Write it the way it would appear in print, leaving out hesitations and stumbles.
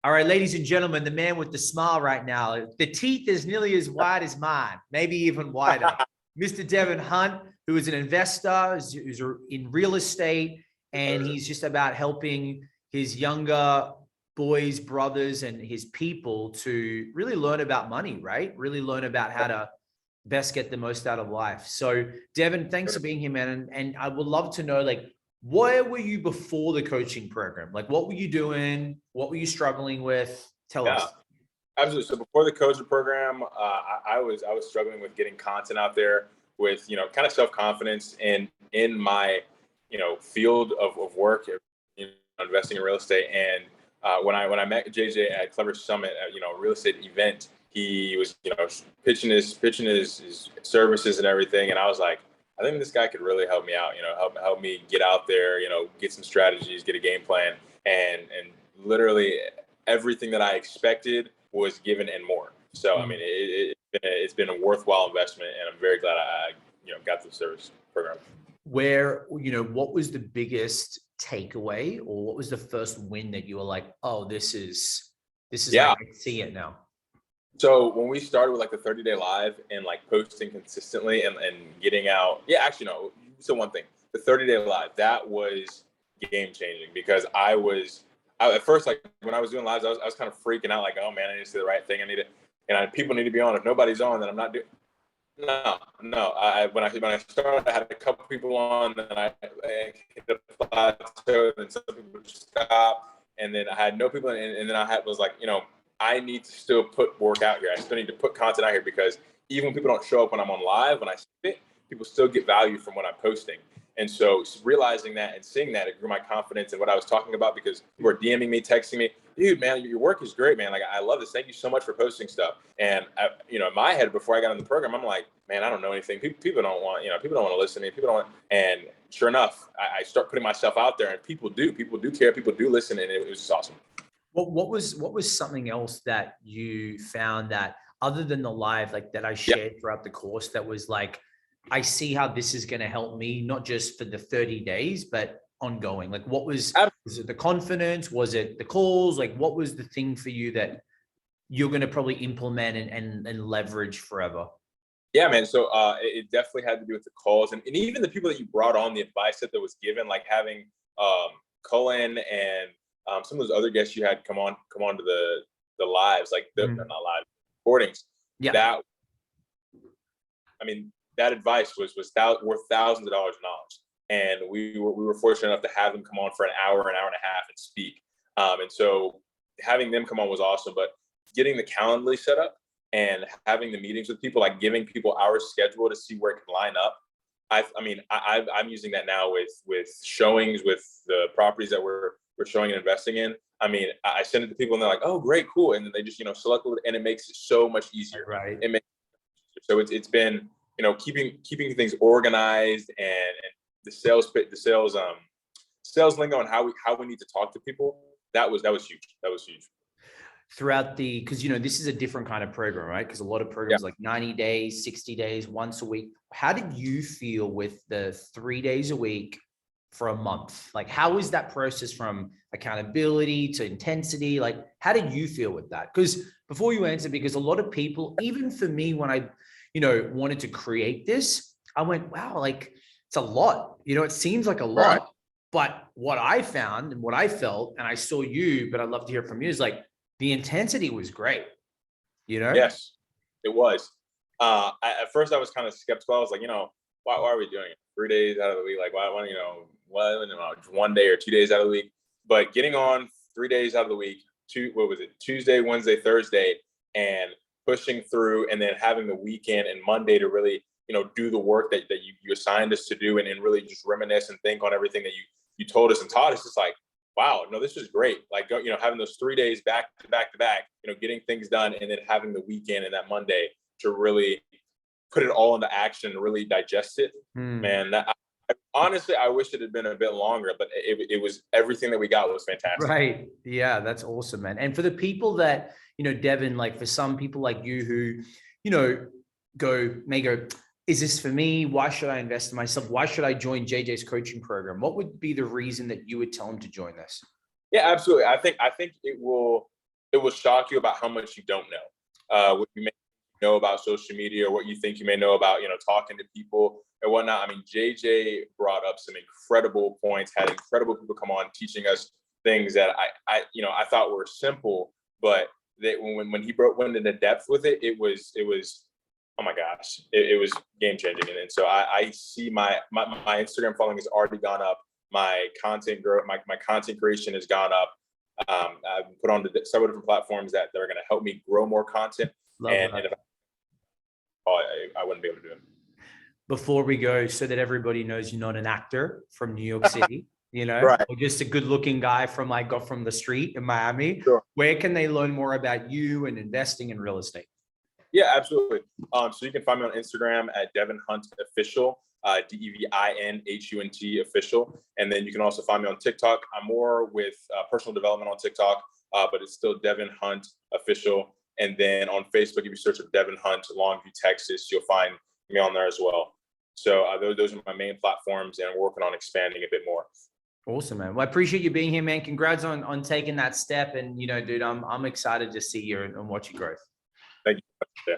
All right, ladies and gentlemen, the man with the smile right now. The teeth is nearly as wide as mine, maybe even wider. Mr. Devin Hunt, who is an investor, who's in real estate, and he's just about helping his younger boys, brothers, and his people to really learn about money, right? Really learn about how to best get the most out of life. So, Devin, thanks for being here, man. And I would love to know, like, where were you before the coaching program? Like, what were you doing? What were you struggling with? Tell Yeah, us. absolutely. So before the coaching program, I was struggling with getting content out there with kind of self confidence in my field of work, investing in real estate. And when I met JJ at Clever Summit at a real estate event, he was pitching his services and everything, and I was like, I think this guy could really help me out. Help me get out there. Get some strategies, get a game plan, and literally everything that I expected was given and more. So I mean, it's been a worthwhile investment, and I'm very glad I got the service program. Where, what was the biggest takeaway, or what was the first win that you were like, oh, this is Yeah. like, I see it now? So when we started with like the 30-day live and like posting consistently and getting out, yeah, actually no. So one thing, the 30-day live, that was game changing because at first, like when I was doing lives, I was kind of freaking out, like, oh man, I need to say the right thing. People need to be on. If nobody's on, then I'm not doing. No. When I started, I had a couple people on, and I hit a plateau, and some people just stopped, and then I had no people, and then was like, I need to still put work out here. I still need to put content out here because even when people don't show up when I'm on live, when I spit, people still get value from what I'm posting. And so realizing that and seeing that, it grew my confidence in what I was talking about because people were DMing me, texting me, dude, man, your work is great, man. Like, I love this. Thank you so much for posting stuff. And in my head, before I got in the program, I'm like, man, I don't know anything. People don't want, people don't want to listen to me. People don't want, and sure enough, I start putting myself out there, and people do care. People do listen. And it was just awesome. What was something else that you found that, other than the live, like that I shared throughout the course, that was like, I see how this is going to help me, not just for the 30 days, but ongoing? Like, was it the confidence? Was it the calls? Like, what was the thing for you that you're going to probably implement and leverage forever? Yeah, man. So it definitely had to do with the calls and even the people that you brought on, the advice that was given, like having Cullen and some of those other guests you had come on to the lives, like not live recordings. Yeah. That, I mean, that advice was worth thousands of dollars in knowledge. And we were fortunate enough to have them come on for an hour and a half and speak. And so having them come on was awesome, but getting the Calendly set up and having the meetings with people, like giving people our schedule to see where it can line up. I'm using that now with showings with the properties that we're showing and investing in. I mean, I send it to people and they're like, oh, great, cool. And then they just, select it, and it makes it so much easier. Right. So it's been, keeping things organized and the sales lingo and how we need to talk to people. That was huge. That was huge. Throughout because this is a different kind of program, right? Because a lot of programs like 90 days, 60 days, once a week. How did you feel with the 3 days a week for a month? Like, how was that process from accountability to intensity? Like, how did you feel with that? Because before you answer, because a lot of people, even for me, when I, wanted to create this, I went, wow, like it's a lot, it seems like a lot, right? But what I found and what I felt, and I saw you, but I'd love to hear from you, is like, the intensity was great, Yes, it was. At first, I was kind of skeptical. I was like, why are we doing it 3 days out of the week? Like, why, 1 day or 2 days out of the week? But getting on 3 days out of the week, Tuesday, Wednesday, Thursday, and pushing through, and then having the weekend and Monday to really, do the work that you assigned us to do, and really just reminisce and think on everything that you told us and taught us. It's like, wow, no, this was great. Like, having those 3 days back to back, getting things done, and then having the weekend and that Monday to really put it all into action and really digest it. Man, honestly, I wish it had been a bit longer, but it was, everything that we got was fantastic. Right. Yeah, that's awesome, man. And for the people that, Devin, like for some people like you who, may go, is this for me? Why should I invest in myself? Why should I join JJ's coaching program? What would be the reason that you would tell them to join this? Yeah, absolutely. I think it will it will shock you about how much you don't know. What you may know about social media, or what you think you may know about, talking to people and whatnot. I mean, JJ brought up some incredible points, had incredible people come on teaching us things that I thought were simple, but that when he went into depth with it, it was, oh my gosh, it was game changing. And so I see my Instagram following has already gone up. My content my content creation has gone up. I've put on several different platforms that are going to help me grow more content. And if I wouldn't be able to do it. Before we go, so that everybody knows you're not an actor from New York City, Right. or just a good looking guy from the street in Miami. Sure. Where can they learn more about you and investing in real estate? Yeah, absolutely. So you can find me on Instagram at Devin Hunt Official, DevinHunt Official. And then you can also find me on TikTok. I'm more with personal development on TikTok, but it's still Devin Hunt Official. And then on Facebook, if you search for Devin Hunt, Longview, Texas, you'll find me on there as well. So those are my main platforms, and I'm working on expanding a bit more. Awesome, man. Well, I appreciate you being here, man. Congrats on taking that step. And, dude, I'm excited to see you and watch your growth. Thank you.